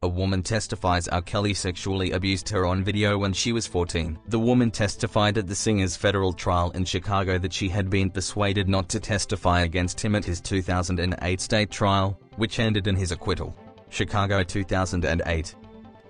A woman testifies R. Kelly sexually abused her on video when she was 14. The woman testified at the singer's federal trial in Chicago that she had been persuaded not to testify against him at his 2008 state trial, which ended in his acquittal. Chicago, 2008.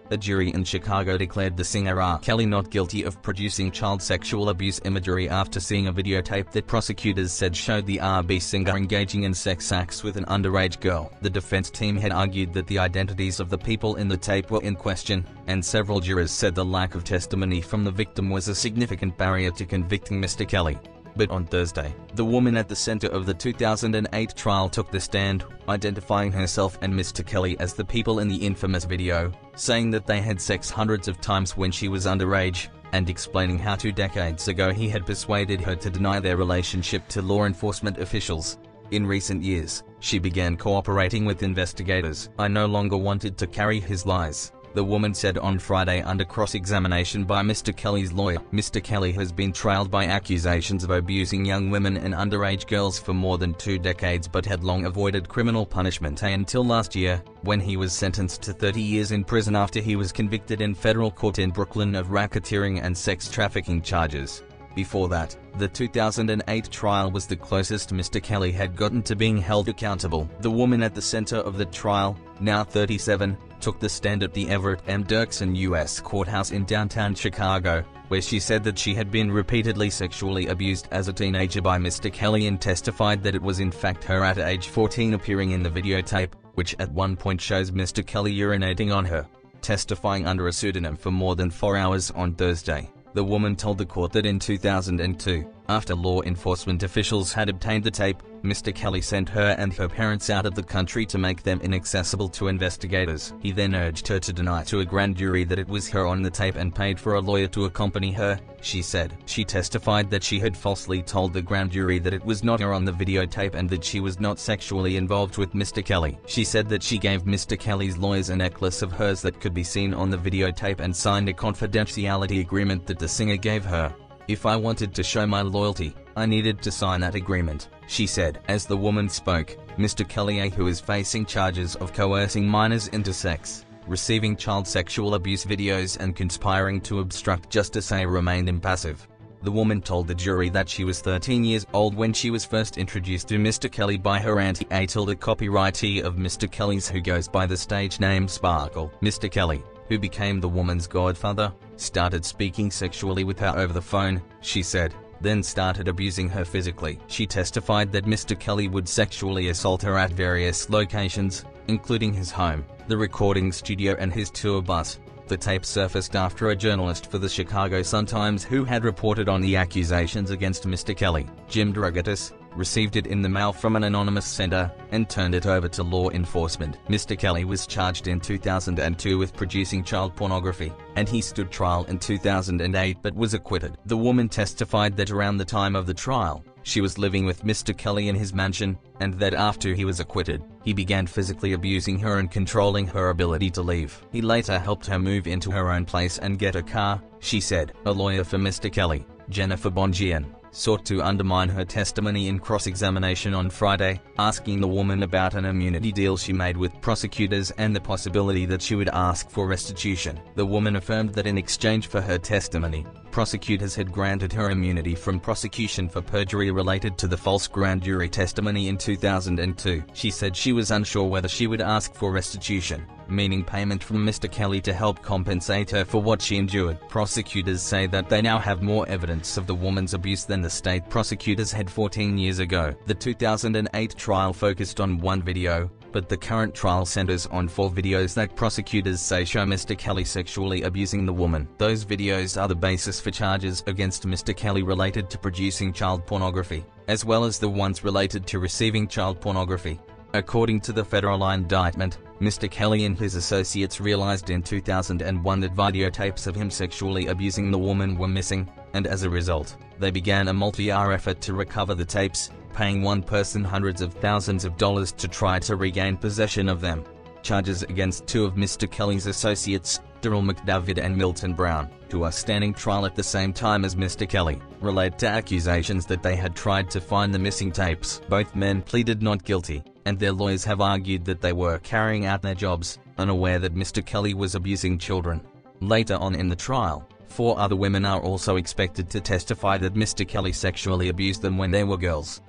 A jury in Chicago declared the singer R. Kelly not guilty of producing child sexual abuse imagery after seeing a videotape that prosecutors said showed the R&B singer engaging in sex acts with an underage girl. The defense team had argued that the identities of the people in the tape were in question, and several jurors said the lack of testimony from the victim was a significant barrier to convicting Mr. Kelly. But on Thursday, the woman at the center of the 2008 trial took the stand, identifying herself and Mr. Kelly as the people in the infamous video, saying that they had sex hundreds of times when she was underage, and explaining how 2 decades ago he had persuaded her to deny their relationship to law enforcement officials. In recent years, she began cooperating with investigators. I no longer wanted to carry his lies, the woman said on Friday under cross-examination by Mr. Kelly's lawyer. Mr. Kelly has been trialed by accusations of abusing young women and underage girls for more than 2 decades but had long avoided criminal punishment until last year, when he was sentenced to 30 years in prison after he was convicted in federal court in Brooklyn of racketeering and sex trafficking charges. Before that, the 2008 trial was the closest Mr. Kelly had gotten to being held accountable. The woman at the center of the trial, now 37, took the stand at the Everett M. Dirksen U.S. Courthouse in downtown Chicago, where she said that she had been repeatedly sexually abused as a teenager by Mr. Kelly and testified that it was in fact her at age 14 appearing in the videotape, which at one point shows Mr. Kelly urinating on her. Testifying under a pseudonym for more than 4 hours on Thursday, the woman told the court that in 2002, after law enforcement officials had obtained the tape, Mr. Kelly sent her and her parents out of the country to make them inaccessible to investigators. He then urged her to deny to a grand jury that it was her on the tape and paid for a lawyer to accompany her, she said. She testified that she had falsely told the grand jury that it was not her on the videotape and that she was not sexually involved with Mr. Kelly. She said that she gave Mr. Kelly's lawyers a necklace of hers that could be seen on the videotape and signed a confidentiality agreement that the singer gave her. If I wanted to show my loyalty, I needed to sign that agreement, she said. As the woman spoke, Mr. Kelly, who is facing charges of coercing minors into sex, receiving child sexual abuse videos and conspiring to obstruct justice, remained impassive. The woman told the jury that she was 13 years old when she was first introduced to Mr. Kelly by her auntie Atil, the copyrightee of Mr. Kelly's, who goes by the stage name Sparkle. Mr. Kelly, who became the woman's godfather, started speaking sexually with her over the phone, she said, then started abusing her physically. She testified that Mr. Kelly would sexually assault her at various locations, including his home, the recording studio and his tour bus. The tape surfaced after a journalist for the Chicago Sun-Times, who had reported on the accusations against Mr. Kelly, Jim Drogatis, received it in the mail from an anonymous sender, and turned it over to law enforcement. Mr. Kelly was charged in 2002 with producing child pornography, and he stood trial in 2008 but was acquitted. The woman testified that around the time of the trial, she was living with Mr. Kelly in his mansion, and that after he was acquitted, he began physically abusing her and controlling her ability to leave. He later helped her move into her own place and get a car, she said. A lawyer for Mr. Kelly, Jennifer Bongian, sought to undermine her testimony in cross-examination on Friday, asking the woman about an immunity deal she made with prosecutors and the possibility that she would ask for restitution. The woman affirmed that in exchange for her testimony, prosecutors had granted her immunity from prosecution for perjury related to the false grand jury testimony in 2002. She said she was unsure whether she would ask for restitution, meaning payment from Mr. Kelly to help compensate her for what she endured. Prosecutors say that they now have more evidence of the woman's abuse than the state prosecutors had 14 years ago. The 2008 trial focused on one video, but the current trial centers on 4 videos that prosecutors say show Mr. Kelly sexually abusing the woman. Those videos are the basis for charges against Mr. Kelly related to producing child pornography, as well as the ones related to receiving child pornography. According to the federal indictment, Mr. Kelly and his associates realized in 2001 that videotapes of him sexually abusing the woman were missing, and as a result, they began a multi-hour effort to recover the tapes, paying one person hundreds of thousands of dollars to try to regain possession of them. Charges against 2 of Mr. Kelly's associates, Daryl McDavid and Milton Brown, who are standing trial at the same time as Mr. Kelly, relate to accusations that they had tried to find the missing tapes. Both men pleaded not guilty, and their lawyers have argued that they were carrying out their jobs, unaware that Mr. Kelly was abusing children. Later on in the trial, 4 other women are also expected to testify that Mr. Kelly sexually abused them when they were girls.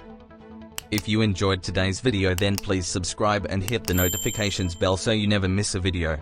If you enjoyed today's video, then please subscribe and hit the notifications bell so you never miss a video.